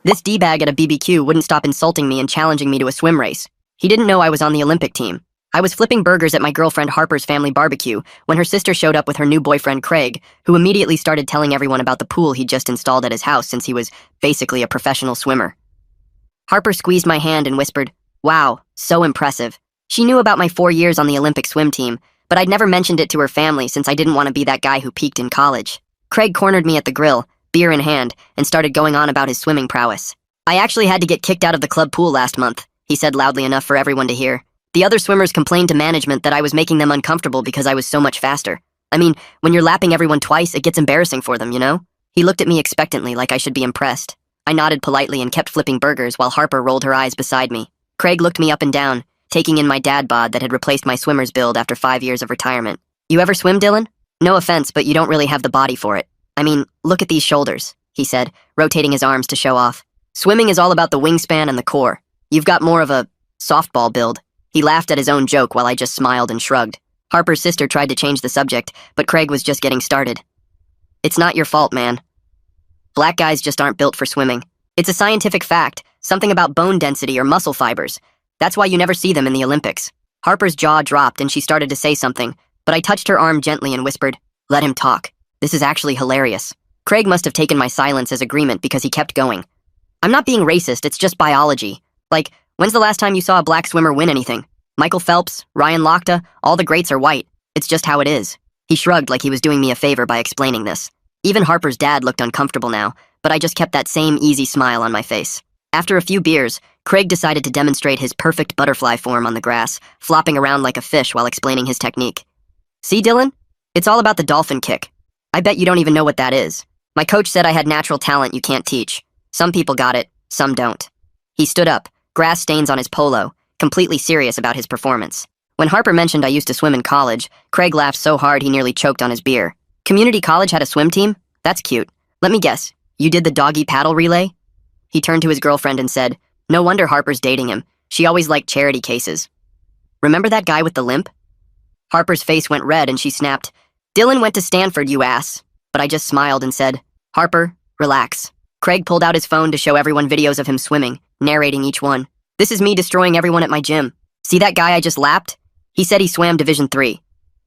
This D-bag at a BBQ wouldn't stop insulting me and challenging me to a swim race. He didn't know I was on the Olympic team. I was flipping burgers at my girlfriend Harper's family barbecue when her sister showed up with her new boyfriend Craig, who immediately started telling everyone about the pool he'd just installed at his house since he was basically a professional swimmer. Harper squeezed my hand and whispered, "Wow, so impressive." She knew about my 4 years on the Olympic swim team, but I'd never mentioned it to her family since I didn't want to be that guy who peaked in college. Craig cornered me at the grill, beer in hand, and started going on about his swimming prowess. "I actually had to get kicked out of the club pool last month," he said loudly enough for everyone to hear. "The other swimmers complained to management that I was making them uncomfortable because I was so much faster. I mean, when you're lapping everyone twice, it gets embarrassing for them, you know?" He looked at me expectantly like I should be impressed. I nodded politely and kept flipping burgers while Harper rolled her eyes beside me. Craig looked me up and down, taking in my dad bod that had replaced my swimmer's build after 5 years of retirement. "You ever swim, Dylan? No offense, but you don't really have the body for it. I mean, look at these shoulders," he said, rotating his arms to show off. "Swimming is all about the wingspan and the core. You've got more of a softball build." He laughed at his own joke while I just smiled and shrugged. Harper's sister tried to change the subject, but Craig was just getting started. "It's not your fault, man. Black guys just aren't built for swimming. It's a scientific fact, something about bone density or muscle fibers. That's why you never see them in the Olympics." Harper's jaw dropped and she started to say something, but I touched her arm gently and whispered, "Let him talk. This is actually hilarious." Craig must have taken my silence as agreement because he kept going. "I'm not being racist, it's just biology. Like, when's the last time you saw a black swimmer win anything? Michael Phelps, Ryan Lochte, all the greats are white. It's just how it is." He shrugged like he was doing me a favor by explaining this. Even Harper's dad looked uncomfortable now, but I just kept that same easy smile on my face. After a few beers, Craig decided to demonstrate his perfect butterfly form on the grass, flopping around like a fish while explaining his technique. "See, Dylan? It's all about the dolphin kick. I bet you don't even know what that is. My coach said I had natural talent you can't teach. Some people got it, some don't." He stood up, grass stains on his polo, completely serious about his performance. When Harper mentioned I used to swim in college, Craig laughed so hard he nearly choked on his beer. "Community college had a swim team? That's cute. Let me guess, you did the doggy paddle relay?" He turned to his girlfriend and said, "No wonder Harper's dating him. She always liked charity cases. Remember that guy with the limp?" Harper's face went red and she snapped, "Dylan went to Stanford, you ass." But I just smiled and said, "Harper, relax." Craig pulled out his phone to show everyone videos of him swimming, narrating each one. "This is me destroying everyone at my gym. See that guy I just lapped? He said he swam Division 3.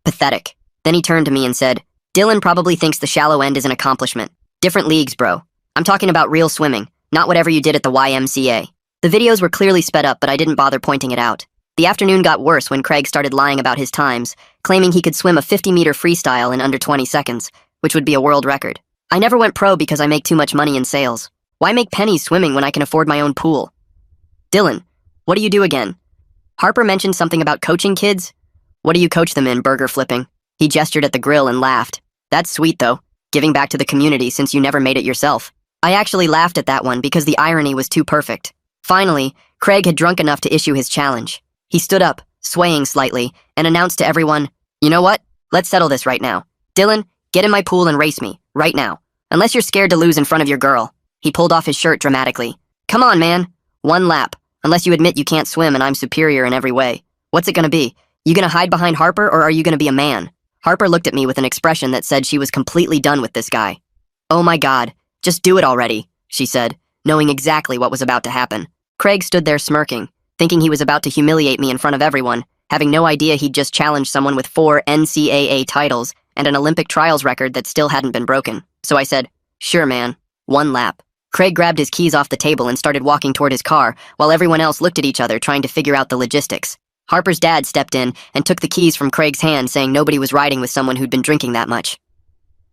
Pathetic." Then he turned to me and said, "Dylan probably thinks the shallow end is an accomplishment. Different leagues, bro. I'm talking about real swimming, not whatever you did at the YMCA." The videos were clearly sped up, but I didn't bother pointing it out. The afternoon got worse when Craig started lying about his times, claiming he could swim a 50-meter freestyle in under 20 seconds, which would be a world record. "I never went pro because I make too much money in sales. Why make pennies swimming when I can afford my own pool?" "Dylan, what do you do again? Harper mentioned something about coaching kids. What do you coach them in, burger flipping?" He gestured at the grill and laughed. "That's sweet, though, giving back to the community since you never made it yourself." I actually laughed at that one because the irony was too perfect. Finally, Craig had drunk enough to issue his challenge. He stood up, swaying slightly, and announced to everyone, "You know what? Let's settle this right now. Dylan, get in my pool and race me, right now. Unless you're scared to lose in front of your girl." He pulled off his shirt dramatically. "Come on, man. 1 lap. Unless you admit you can't swim and I'm superior in every way. What's it gonna be? You gonna hide behind Harper or are you gonna be a man?" Harper looked at me with an expression that said she was completely done with this guy. "Oh my God, just do it already," she said, knowing exactly what was about to happen. Craig stood there smirking, thinking he was about to humiliate me in front of everyone, having no idea he'd just challenged someone with 4 NCAA titles and an Olympic trials record that still hadn't been broken. So I said, "Sure, man. 1 lap." Craig grabbed his keys off the table and started walking toward his car, while everyone else looked at each other trying to figure out the logistics. Harper's dad stepped in and took the keys from Craig's hand, saying nobody was riding with someone who'd been drinking that much.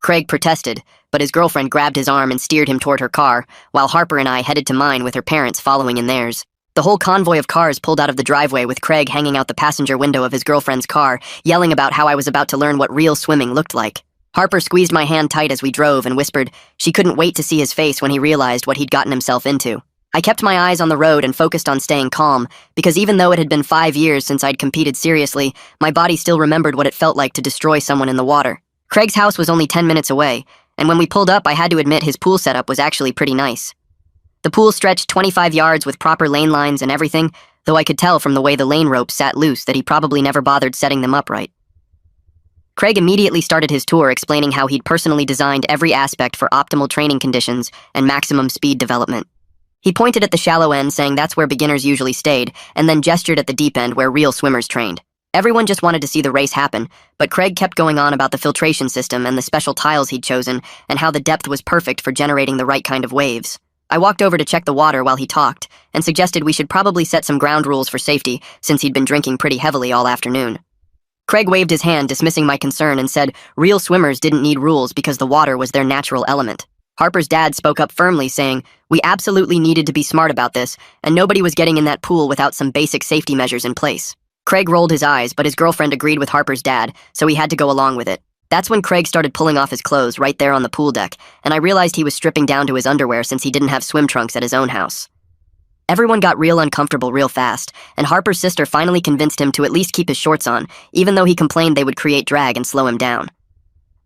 Craig protested, but his girlfriend grabbed his arm and steered him toward her car, while Harper and I headed to mine with her parents following in theirs. The whole convoy of cars pulled out of the driveway with Craig hanging out the passenger window of his girlfriend's car, yelling about how I was about to learn what real swimming looked like. Harper squeezed my hand tight as we drove and whispered she couldn't wait to see his face when he realized what he'd gotten himself into. I kept my eyes on the road and focused on staying calm, because even though it had been 5 years since I'd competed seriously, my body still remembered what it felt like to destroy someone in the water. Craig's house was only 10 minutes away, and when we pulled up I had to admit his pool setup was actually pretty nice. The pool stretched 25 yards with proper lane lines and everything, though I could tell from the way the lane ropes sat loose that he probably never bothered setting them up right. Craig immediately started his tour explaining how he'd personally designed every aspect for optimal training conditions and maximum speed development. He pointed at the shallow end, saying that's where beginners usually stayed, and then gestured at the deep end where real swimmers trained. Everyone just wanted to see the race happen, but Craig kept going on about the filtration system and the special tiles he'd chosen, and how the depth was perfect for generating the right kind of waves. I walked over to check the water while he talked, and suggested we should probably set some ground rules for safety, since he'd been drinking pretty heavily all afternoon. Craig waved his hand, dismissing my concern, and said real swimmers didn't need rules because the water was their natural element. Harper's dad spoke up firmly, saying we absolutely needed to be smart about this, and nobody was getting in that pool without some basic safety measures in place. Craig rolled his eyes, but his girlfriend agreed with Harper's dad, so he had to go along with it. That's when Craig started pulling off his clothes right there on the pool deck, and I realized he was stripping down to his underwear since he didn't have swim trunks at his own house. Everyone got real uncomfortable real fast, and Harper's sister finally convinced him to at least keep his shorts on, even though he complained they would create drag and slow him down.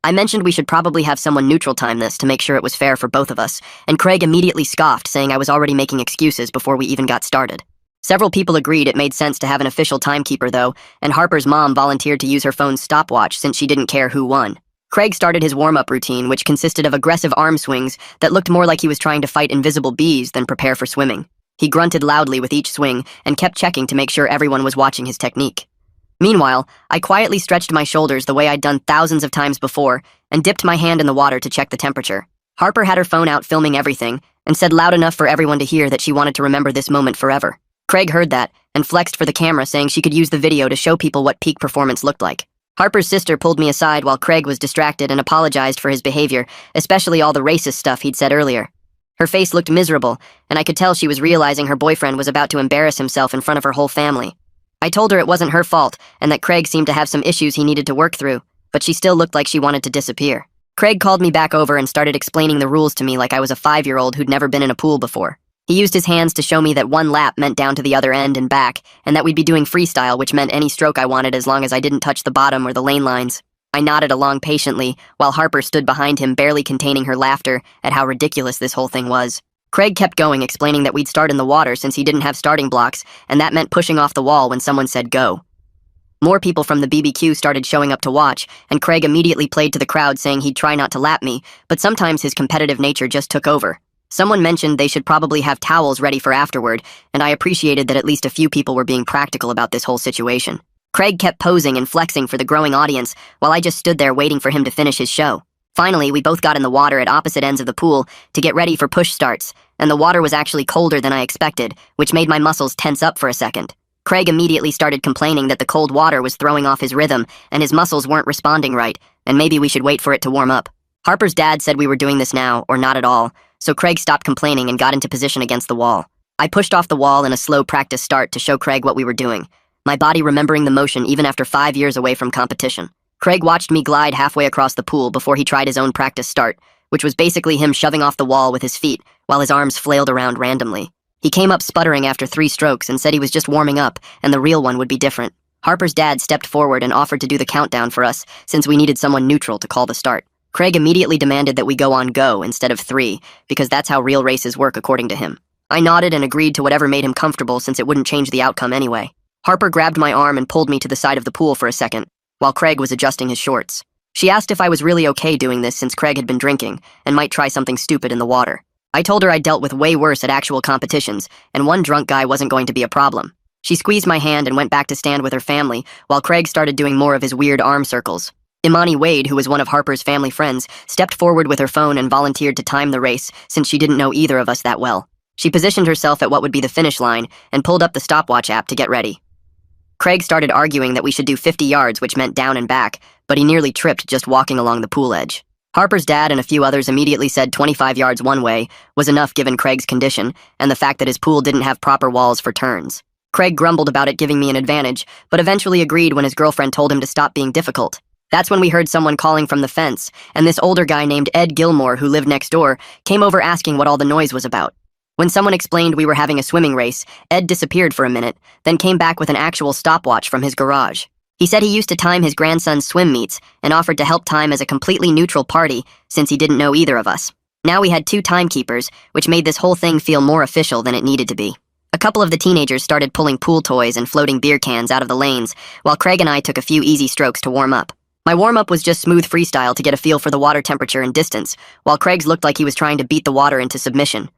I mentioned we should probably have someone neutral time this to make sure it was fair for both of us, and Craig immediately scoffed, saying I was already making excuses before we even got started. Several people agreed it made sense to have an official timekeeper, though, and Harper's mom volunteered to use her phone's stopwatch since she didn't care who won. Craig started his warm-up routine, which consisted of aggressive arm swings that looked more like he was trying to fight invisible bees than prepare for swimming. He grunted loudly with each swing and kept checking to make sure everyone was watching his technique. Meanwhile, I quietly stretched my shoulders the way I'd done thousands of times before and dipped my hand in the water to check the temperature. Harper had her phone out filming everything and said loud enough for everyone to hear that she wanted to remember this moment forever. Craig heard that and flexed for the camera, saying she could use the video to show people what peak performance looked like. Harper's sister pulled me aside while Craig was distracted and apologized for his behavior, especially all the racist stuff he'd said earlier. Her face looked miserable, and I could tell she was realizing her boyfriend was about to embarrass himself in front of her whole family. I told her it wasn't her fault and that Craig seemed to have some issues he needed to work through, but she still looked like she wanted to disappear. Craig called me back over and started explaining the rules to me like I was a 5-year-old who'd never been in a pool before. He used his hands to show me that one lap meant down to the other end and back, and that we'd be doing freestyle, which meant any stroke I wanted as long as I didn't touch the bottom or the lane lines. I nodded along patiently, while Harper stood behind him, barely containing her laughter at how ridiculous this whole thing was. Craig kept going, explaining that we'd start in the water since he didn't have starting blocks, and that meant pushing off the wall when someone said go. More people from the BBQ started showing up to watch, and Craig immediately played to the crowd, saying he'd try not to lap me, but sometimes his competitive nature just took over. Someone mentioned they should probably have towels ready for afterward, and I appreciated that at least a few people were being practical about this whole situation. Craig kept posing and flexing for the growing audience, while I just stood there waiting for him to finish his show. Finally, we both got in the water at opposite ends of the pool to get ready for push starts, and the water was actually colder than I expected, which made my muscles tense up for a second. Craig immediately started complaining that the cold water was throwing off his rhythm, and his muscles weren't responding right, and maybe we should wait for it to warm up. Harper's dad said we were doing this now, or not at all, so Craig stopped complaining and got into position against the wall. I pushed off the wall in a slow practice start to show Craig what we were doing, my body remembering the motion even after 5 years away from competition. Craig watched me glide halfway across the pool before he tried his own practice start, which was basically him shoving off the wall with his feet while his arms flailed around randomly. He came up sputtering after 3 strokes and said he was just warming up and the real one would be different. Harper's dad stepped forward and offered to do the countdown for us since we needed someone neutral to call the start. Craig immediately demanded that we go on go instead of 3, because that's how real races work according to him. I nodded and agreed to whatever made him comfortable since it wouldn't change the outcome anyway. Harper grabbed my arm and pulled me to the side of the pool for a second, while Craig was adjusting his shorts. She asked if I was really okay doing this since Craig had been drinking and might try something stupid in the water. I told her I'd dealt with way worse at actual competitions, and one drunk guy wasn't going to be a problem. She squeezed my hand and went back to stand with her family, while Craig started doing more of his weird arm circles. Imani Wade, who was one of Harper's family friends, stepped forward with her phone and volunteered to time the race since she didn't know either of us that well. She positioned herself at what would be the finish line and pulled up the stopwatch app to get ready. Craig started arguing that we should do 50 yards, which meant down and back, but he nearly tripped just walking along the pool edge. Harper's dad and a few others immediately said 25 yards one way was enough given Craig's condition and the fact that his pool didn't have proper walls for turns. Craig grumbled about it giving me an advantage, but eventually agreed when his girlfriend told him to stop being difficult. That's when we heard someone calling from the fence, and this older guy named Ed Gilmore, who lived next door, came over asking what all the noise was about. When someone explained we were having a swimming race, Ed disappeared for a minute, then came back with an actual stopwatch from his garage. He said he used to time his grandson's swim meets and offered to help time as a completely neutral party since he didn't know either of us. Now we had 2 timekeepers, which made this whole thing feel more official than it needed to be. A couple of the teenagers started pulling pool toys and floating beer cans out of the lanes, while Craig and I took a few easy strokes to warm up. My warm-up was just smooth freestyle to get a feel for the water temperature and distance, while Craig's looked like he was trying to beat the water into submission.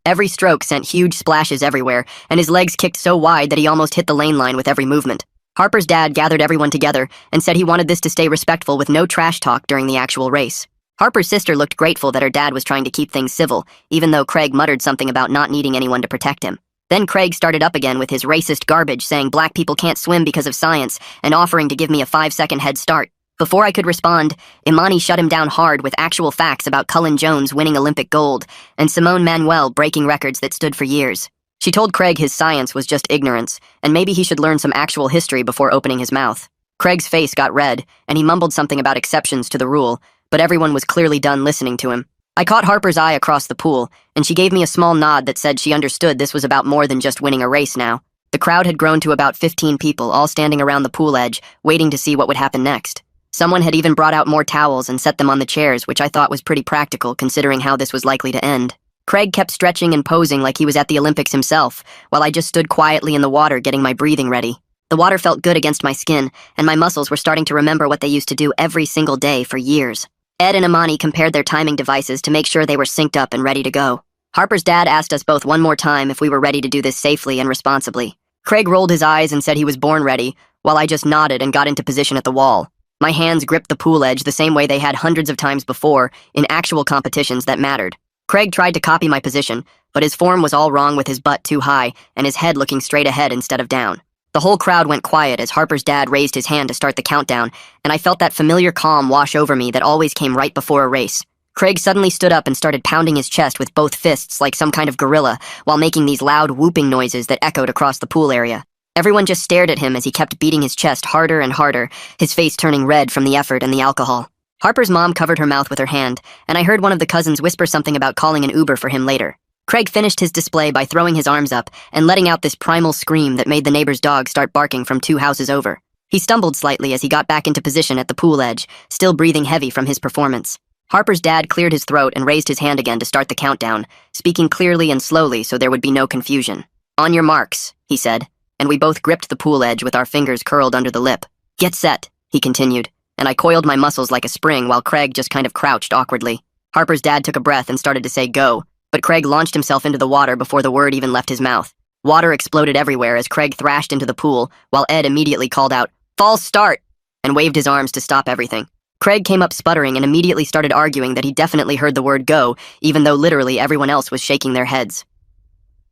Every stroke sent huge splashes everywhere, and his legs kicked so wide that he almost hit the lane line with every movement. Harper's dad gathered everyone together and said he wanted this to stay respectful with no trash talk during the actual race. Harper's sister looked grateful that her dad was trying to keep things civil, even though Craig muttered something about not needing anyone to protect him. Then Craig started up again with his racist garbage, saying black people can't swim because of science, and offering to give me a 5-second head start. Before I could respond, Imani shut him down hard with actual facts about Cullen Jones winning Olympic gold and Simone Manuel breaking records that stood for years. She told Craig his science was just ignorance, and maybe he should learn some actual history before opening his mouth. Craig's face got red, and he mumbled something about exceptions to the rule, but everyone was clearly done listening to him. I caught Harper's eye across the pool, and she gave me a small nod that said she understood this was about more than just winning a race now. The crowd had grown to about 15 people, all standing around the pool edge, waiting to see what would happen next. Someone had even brought out more towels and set them on the chairs, which I thought was pretty practical considering how this was likely to end. Craig kept stretching and posing like he was at the Olympics himself, while I just stood quietly in the water getting my breathing ready. The water felt good against my skin, and my muscles were starting to remember what they used to do every single day for years. Ed and Imani compared their timing devices to make sure they were synced up and ready to go. Harper's dad asked us both one more time if we were ready to do this safely and responsibly. Craig rolled his eyes and said he was born ready, while I just nodded and got into position at the wall. My hands gripped the pool edge the same way they had hundreds of times before in actual competitions that mattered. Craig tried to copy my position, but his form was all wrong with his butt too high and his head looking straight ahead instead of down. The whole crowd went quiet as Harper's dad raised his hand to start the countdown, and I felt that familiar calm wash over me that always came right before a race. Craig suddenly stood up and started pounding his chest with both fists like some kind of gorilla while making these loud whooping noises that echoed across the pool area. Everyone just stared at him as he kept beating his chest harder and harder, his face turning red from the effort and the alcohol. Harper's mom covered her mouth with her hand, and I heard one of the cousins whisper something about calling an Uber for him later. Craig finished his display by throwing his arms up and letting out this primal scream that made the neighbor's dog start barking from 2 houses over. He stumbled slightly as he got back into position at the pool edge, still breathing heavy from his performance. Harper's dad cleared his throat and raised his hand again to start the countdown, speaking clearly and slowly so there would be no confusion. "On your marks," he said, and we both gripped the pool edge with our fingers curled under the lip. "Get set," he continued, and I coiled my muscles like a spring while Craig just kind of crouched awkwardly. Harper's dad took a breath and started to say go, but Craig launched himself into the water before the word even left his mouth. Water exploded everywhere as Craig thrashed into the pool, while Ed immediately called out, "False start!" and waved his arms to stop everything. Craig came up sputtering and immediately started arguing that he definitely heard the word go, even though literally everyone else was shaking their heads.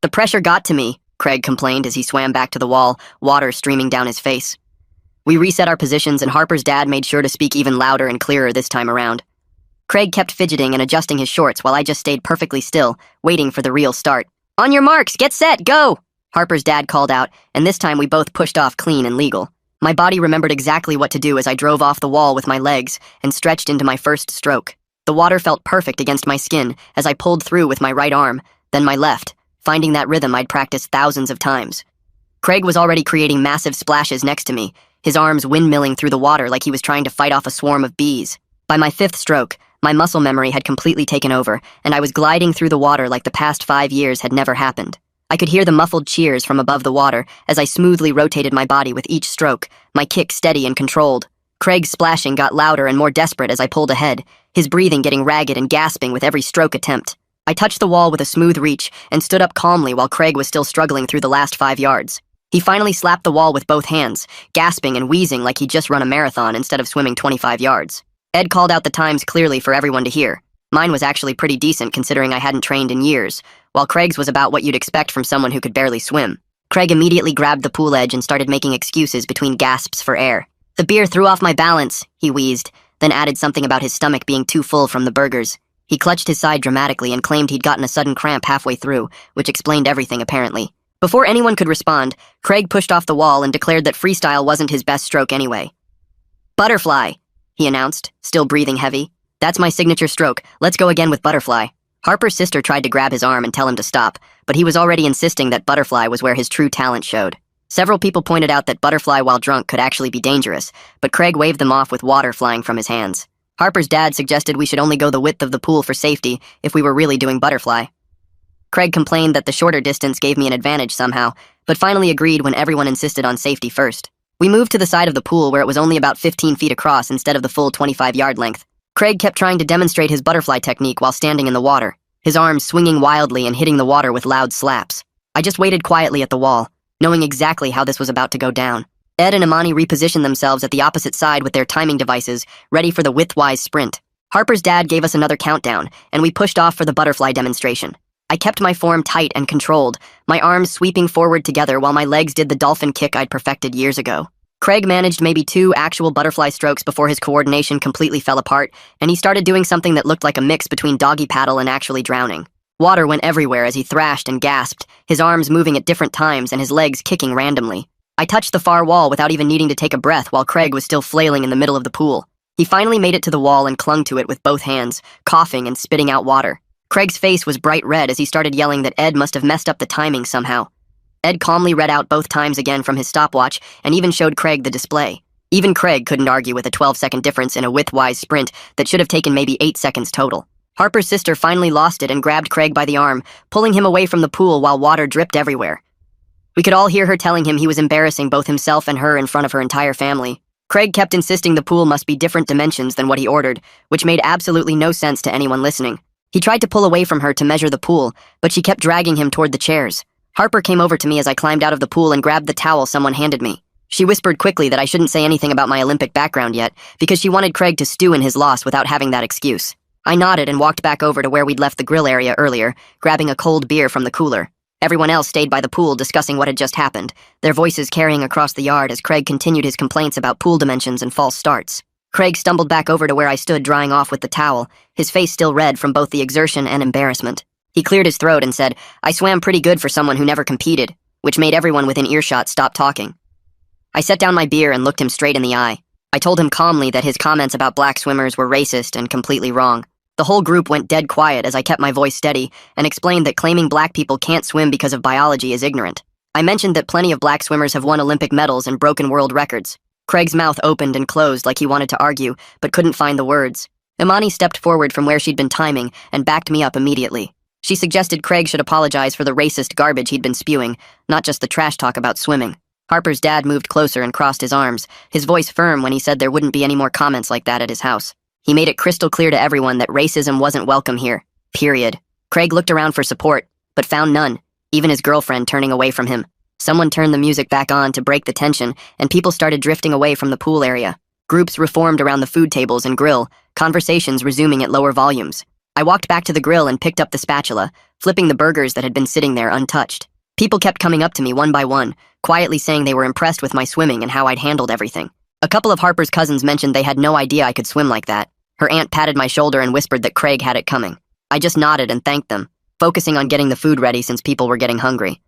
"The pressure got to me," Craig complained as he swam back to the wall, water streaming down his face. We reset our positions and Harper's dad made sure to speak even louder and clearer this time around. Craig kept fidgeting and adjusting his shorts while I just stayed perfectly still, waiting for the real start. "On your marks, get set, go!" Harper's dad called out, and this time we both pushed off clean and legal. My body remembered exactly what to do as I drove off the wall with my legs and stretched into my first stroke. The water felt perfect against my skin as I pulled through with my right arm, then my left, finding that rhythm I'd practiced thousands of times. Craig was already creating massive splashes next to me, his arms windmilling through the water like he was trying to fight off a swarm of bees. By my 5th stroke, my muscle memory had completely taken over, and I was gliding through the water like the past 5 years had never happened. I could hear the muffled cheers from above the water as I smoothly rotated my body with each stroke, my kick steady and controlled. Craig's splashing got louder and more desperate as I pulled ahead, his breathing getting ragged and gasping with every stroke attempt. I touched the wall with a smooth reach and stood up calmly while Craig was still struggling through the last 5 yards. He finally slapped the wall with both hands, gasping and wheezing like he'd just run a marathon instead of swimming 25 yards. Ed called out the times clearly for everyone to hear. Mine was actually pretty decent considering I hadn't trained in years, while Craig's was about what you'd expect from someone who could barely swim. Craig immediately grabbed the pool edge and started making excuses between gasps for air. "The beer threw off my balance," he wheezed, then added something about his stomach being too full from the burgers. He clutched his side dramatically and claimed he'd gotten a sudden cramp halfway through, which explained everything apparently. Before anyone could respond, Craig pushed off the wall and declared that freestyle wasn't his best stroke anyway. "Butterfly," he announced, still breathing heavy. "That's my signature stroke. Let's go again with butterfly." Harper's sister tried to grab his arm and tell him to stop, but he was already insisting that butterfly was where his true talent showed. Several people pointed out that butterfly while drunk could actually be dangerous, but Craig waved them off with water flying from his hands. Harper's dad suggested we should only go the width of the pool for safety if we were really doing butterfly. Craig complained that the shorter distance gave me an advantage somehow, but finally agreed when everyone insisted on safety first. We moved to the side of the pool where it was only about 15 feet across instead of the full 25-yard length. Craig kept trying to demonstrate his butterfly technique while standing in the water. his arms swinging wildly and hitting the water with loud slaps. I just waited quietly at the wall, knowing exactly how this was about to go down. Ed and Imani repositioned themselves at the opposite side with their timing devices, ready for the widthwise sprint. Harper's dad gave us another countdown, and we pushed off for the butterfly demonstration. I kept my form tight and controlled, my arms sweeping forward together while my legs did the dolphin kick I'd perfected years ago. Craig managed maybe 2 actual butterfly strokes before his coordination completely fell apart, and he started doing something that looked like a mix between doggy paddle and actually drowning. Water went everywhere as he thrashed and gasped, his arms moving at different times and his legs kicking randomly. I touched the far wall without even needing to take a breath while Craig was still flailing in the middle of the pool. He finally made it to the wall and clung to it with both hands, coughing and spitting out water. Craig's face was bright red as he started yelling that Ed must have messed up the timing somehow. Ed calmly read out both times again from his stopwatch and even showed Craig the display. Even Craig couldn't argue with a 12-second difference in a widthwise sprint that should have taken maybe 8 seconds total. Harper's sister finally lost it and grabbed Craig by the arm, pulling him away from the pool while water dripped everywhere. We could all hear her telling him he was embarrassing both himself and her in front of her entire family. Craig kept insisting the pool must be different dimensions than what he ordered, which made absolutely no sense to anyone listening. He tried to pull away from her to measure the pool, but she kept dragging him toward the chairs. Harper came over to me as I climbed out of the pool and grabbed the towel someone handed me. She whispered quickly that I shouldn't say anything about my Olympic background yet, because she wanted Craig to stew in his loss without having that excuse. I nodded and walked back over to where we'd left the grill area earlier, grabbing a cold beer from the cooler. Everyone else stayed by the pool discussing what had just happened, their voices carrying across the yard as Craig continued his complaints about pool dimensions and false starts. Craig stumbled back over to where I stood drying off with the towel, his face still red from both the exertion and embarrassment. He cleared his throat and said, "I swam pretty good for someone who never competed," which made everyone within earshot stop talking. I set down my beer and looked him straight in the eye. I told him calmly that his comments about black swimmers were racist and completely wrong. The whole group went dead quiet as I kept my voice steady and explained that claiming black people can't swim because of biology is ignorant. I mentioned that plenty of black swimmers have won Olympic medals and broken world records. Craig's mouth opened and closed like he wanted to argue, but couldn't find the words. Imani stepped forward from where she'd been timing and backed me up immediately. She suggested Craig should apologize for the racist garbage he'd been spewing, not just the trash talk about swimming. Harper's dad moved closer and crossed his arms, his voice firm when he said there wouldn't be any more comments like that at his house. He made it crystal clear to everyone that racism wasn't welcome here. Period. Craig looked around for support, but found none, even his girlfriend turning away from him. Someone turned the music back on to break the tension, and people started drifting away from the pool area. Groups reformed around the food tables and grill, conversations resuming at lower volumes. I walked back to the grill and picked up the spatula, flipping the burgers that had been sitting there untouched. People kept coming up to me one by one, quietly saying they were impressed with my swimming and how I'd handled everything. A couple of Harper's cousins mentioned they had no idea I could swim like that. Her aunt patted my shoulder and whispered that Craig had it coming. I just nodded and thanked them, focusing on getting the food ready since people were getting hungry.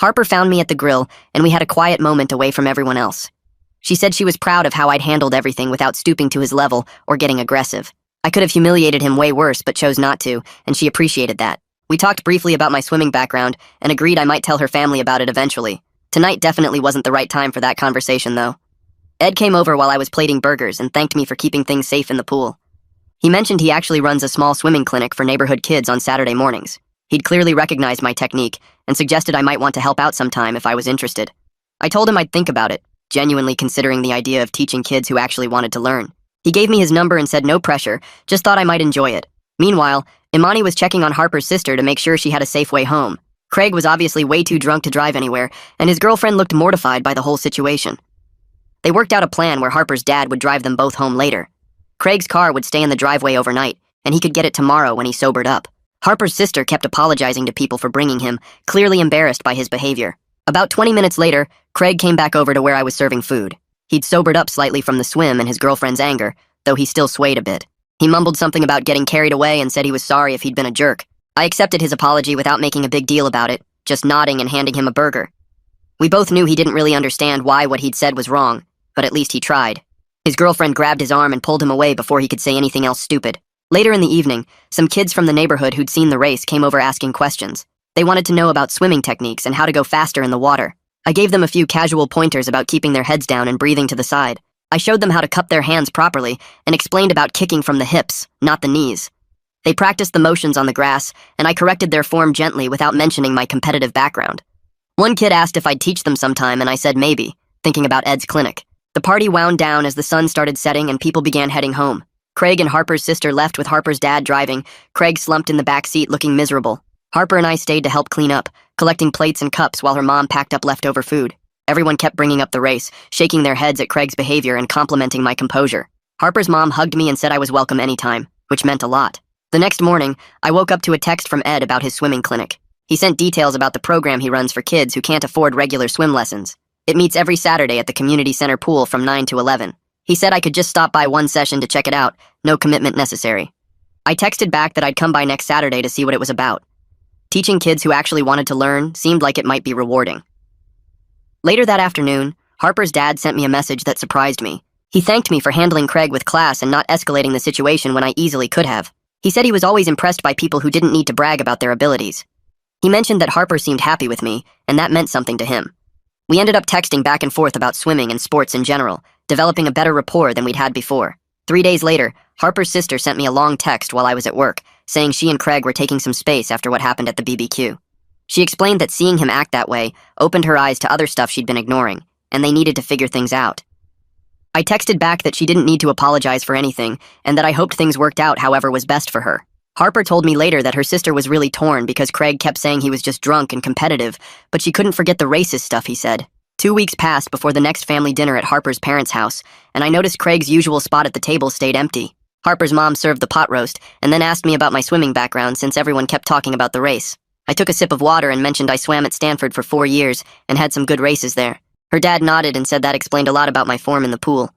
Harper found me at the grill, and we had a quiet moment away from everyone else. She said she was proud of how I'd handled everything without stooping to his level or getting aggressive. I could have humiliated him way worse, but chose not to, and she appreciated that. We talked briefly about my swimming background, and agreed I might tell her family about it eventually. Tonight definitely wasn't the right time for that conversation, though. Ed came over while I was plating burgers and thanked me for keeping things safe in the pool. He mentioned he actually runs a small swimming clinic for neighborhood kids on Saturday mornings. He'd clearly recognized my technique, and suggested I might want to help out sometime if I was interested. I told him I'd think about it, genuinely considering the idea of teaching kids who actually wanted to learn. He gave me his number and said no pressure, just thought I might enjoy it. Meanwhile, Imani was checking on Harper's sister to make sure she had a safe way home. Craig was obviously way too drunk to drive anywhere, and his girlfriend looked mortified by the whole situation. They worked out a plan where Harper's dad would drive them both home later. Craig's car would stay in the driveway overnight, and he could get it tomorrow when he sobered up. Harper's sister kept apologizing to people for bringing him, clearly embarrassed by his behavior. About 20 minutes later, Craig came back over to where I was serving food. He'd sobered up slightly from the swim and his girlfriend's anger, though he still swayed a bit. He mumbled something about getting carried away and said he was sorry if he'd been a jerk. I accepted his apology without making a big deal about it, just nodding and handing him a burger. We both knew he didn't really understand why what he'd said was wrong, but at least he tried. His girlfriend grabbed his arm and pulled him away before he could say anything else stupid. Later in the evening, some kids from the neighborhood who'd seen the race came over asking questions. They wanted to know about swimming techniques and how to go faster in the water. I gave them a few casual pointers about keeping their heads down and breathing to the side. I showed them how to cup their hands properly and explained about kicking from the hips, not the knees. They practiced the motions on the grass, and I corrected their form gently without mentioning my competitive background. One kid asked if I'd teach them sometime, and I said maybe, thinking about Ed's clinic. The party wound down as the sun started setting and people began heading home. Craig and Harper's sister left with Harper's dad driving. Craig slumped in the back seat looking miserable. Harper and I stayed to help clean up, collecting plates and cups while her mom packed up leftover food. Everyone kept bringing up the race, shaking their heads at Craig's behavior and complimenting my composure. Harper's mom hugged me and said I was welcome anytime, which meant a lot. The next morning, I woke up to a text from Ed about his swimming clinic. He sent details about the program he runs for kids who can't afford regular swim lessons. It meets every Saturday at the community center pool from 9 to 11. He said I could just stop by one session to check it out, no commitment necessary. I texted back that I'd come by next Saturday to see what it was about. Teaching kids who actually wanted to learn seemed like it might be rewarding. Later that afternoon, Harper's dad sent me a message that surprised me. He thanked me for handling Craig with class and not escalating the situation when I easily could have. He said he was always impressed by people who didn't need to brag about their abilities. He mentioned that Harper seemed happy with me, and that meant something to him. We ended up texting back and forth about swimming and sports in general, developing a better rapport than we'd had before. 3 days later, Harper's sister sent me a long text while I was at work, saying she and Craig were taking some space after what happened at the BBQ. She explained that seeing him act that way opened her eyes to other stuff she'd been ignoring, and they needed to figure things out. I texted back that she didn't need to apologize for anything, and that I hoped things worked out however was best for her. Harper told me later that her sister was really torn because Craig kept saying he was just drunk and competitive, but she couldn't forget the racist stuff he said. 2 weeks passed before the next family dinner at Harper's parents' house, and I noticed Craig's usual spot at the table stayed empty. Harper's mom served the pot roast, and then asked me about my swimming background since everyone kept talking about the race. I took a sip of water and mentioned I swam at Stanford for 4 years and had some good races there. Her dad nodded and said that explained a lot about my form in the pool.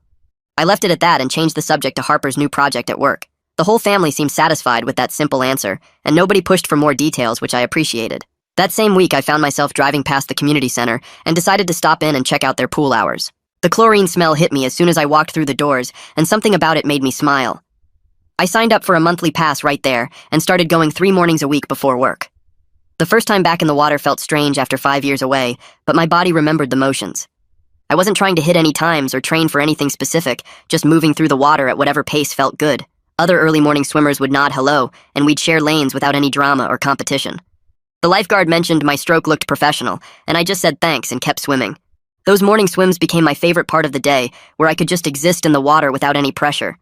I left it at that and changed the subject to Harper's new project at work. The whole family seemed satisfied with that simple answer, and nobody pushed for more details, which I appreciated. That same week, I found myself driving past the community center and decided to stop in and check out their pool hours. The chlorine smell hit me as soon as I walked through the doors, and something about it made me smile. I signed up for a monthly pass right there and started going 3 mornings a week before work. The first time back in the water felt strange after 5 years away, but my body remembered the motions. I wasn't trying to hit any times or train for anything specific, just moving through the water at whatever pace felt good. Other early morning swimmers would nod hello, and we'd share lanes without any drama or competition. The lifeguard mentioned my stroke looked professional, and I just said thanks and kept swimming. Those morning swims became my favorite part of the day, where I could just exist in the water without any pressure.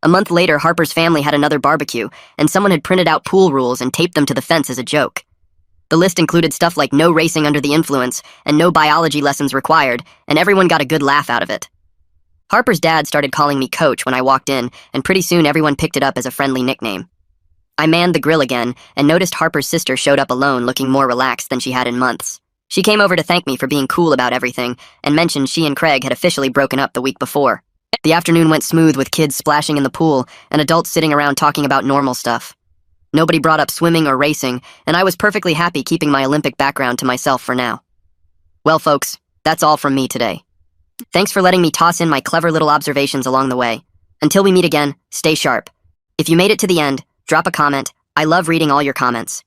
A month later, Harper's family had another barbecue, and someone had printed out pool rules and taped them to the fence as a joke. The list included stuff like no racing under the influence and no biology lessons required, and everyone got a good laugh out of it. Harper's dad started calling me Coach when I walked in, and pretty soon everyone picked it up as a friendly nickname. I manned the grill again and noticed Harper's sister showed up alone looking more relaxed than she had in months. She came over to thank me for being cool about everything and mentioned she and Craig had officially broken up the week before. The afternoon went smooth with kids splashing in the pool and adults sitting around talking about normal stuff. Nobody brought up swimming or racing, and I was perfectly happy keeping my Olympic background to myself for now. Well, folks, that's all from me today. Thanks for letting me toss in my clever little observations along the way. Until we meet again, stay sharp. If you made it to the end, drop a comment. I love reading all your comments.